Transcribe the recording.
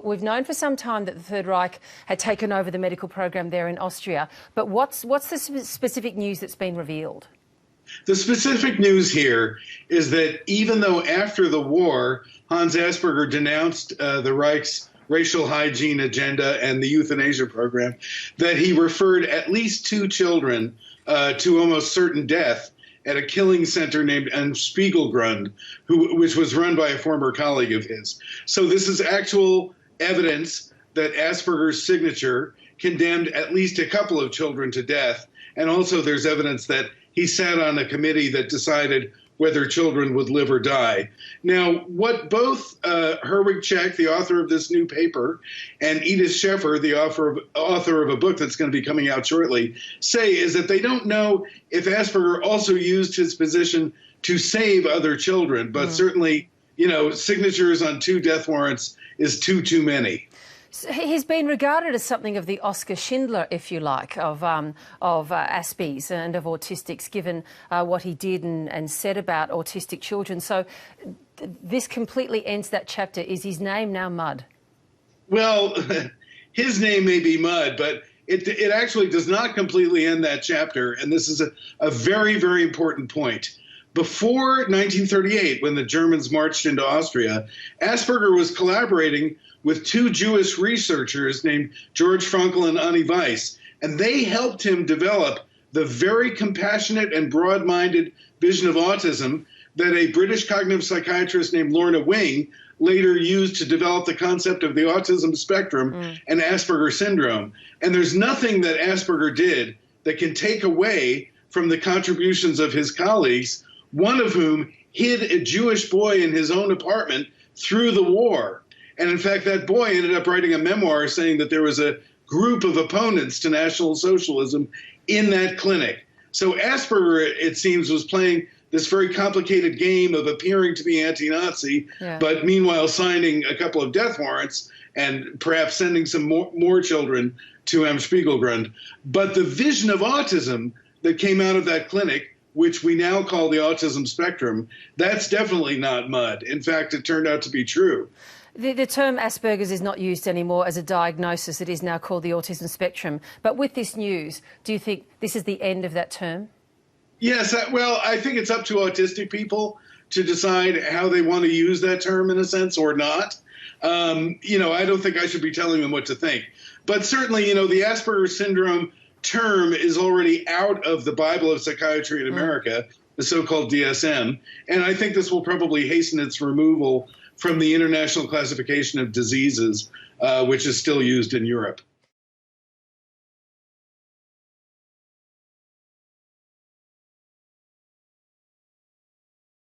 we've known for some time that the Third Reich had taken over the medical program there in Austria, but what's the specific news that's been revealed? The specific news here is that even though after the war, Hans Asperger denounced the Reich's racial hygiene agenda and the euthanasia program, that he referred at least 2 children to almost certain death at a killing center named Spiegelgrund, which was run by a former colleague of his. So this is actual evidence that Asperger's signature condemned at least a couple of children to death. And also there's evidence that he sat on a committee that decided whether children would live or die. Now, what both Herwig Czech, the author of this new paper, and Edith Schaeffer, the author of a book that's going to be coming out shortly, say is that they don't know if Asperger also used his position to save other children, but certainly, you know, signatures on 2 death warrants is too many. He's been regarded as something of the Oscar Schindler, if you like, of Aspies and of autistics, given what he did and said about autistic children. So this completely ends that chapter. Is his name now mud? Well, his name may be mud, but it actually does not completely end that chapter. And this is a very, very important point. Before 1938, when the Germans marched into Austria, Asperger was collaborating with 2 Jewish researchers named George Frankl and Annie Weiss, and they helped him develop the very compassionate and broad-minded vision of autism that a British cognitive psychiatrist named Lorna Wing later used to develop the concept of the autism spectrum and Asperger syndrome. And there's nothing that Asperger did that can take away from the contributions of his colleagues, one of whom hid a Jewish boy in his own apartment through the war. And in fact, that boy ended up writing a memoir saying that there was a group of opponents to National Socialism in that clinic. So Asperger, it seems, was playing this very complicated game of appearing to be anti-Nazi, but meanwhile signing a couple of death warrants and perhaps sending some more children to Spiegelgrund. But the vision of autism that came out of that clinic, which we now call the autism spectrum, that's definitely not mud. In fact, it turned out to be true. The term Asperger's is not used anymore as a diagnosis. It is now called the autism spectrum. But with this news, do you think this is the end of that term? Yes, well, I think it's up to autistic people to decide how they want to use that term in a sense or not. You know, I don't think I should be telling them what to think. But certainly, you know, the Asperger syndrome term is already out of the Bible of Psychiatry in America, the so-called DSM. And I think this will probably hasten its removal from the International Classification of Diseases, which is still used in Europe.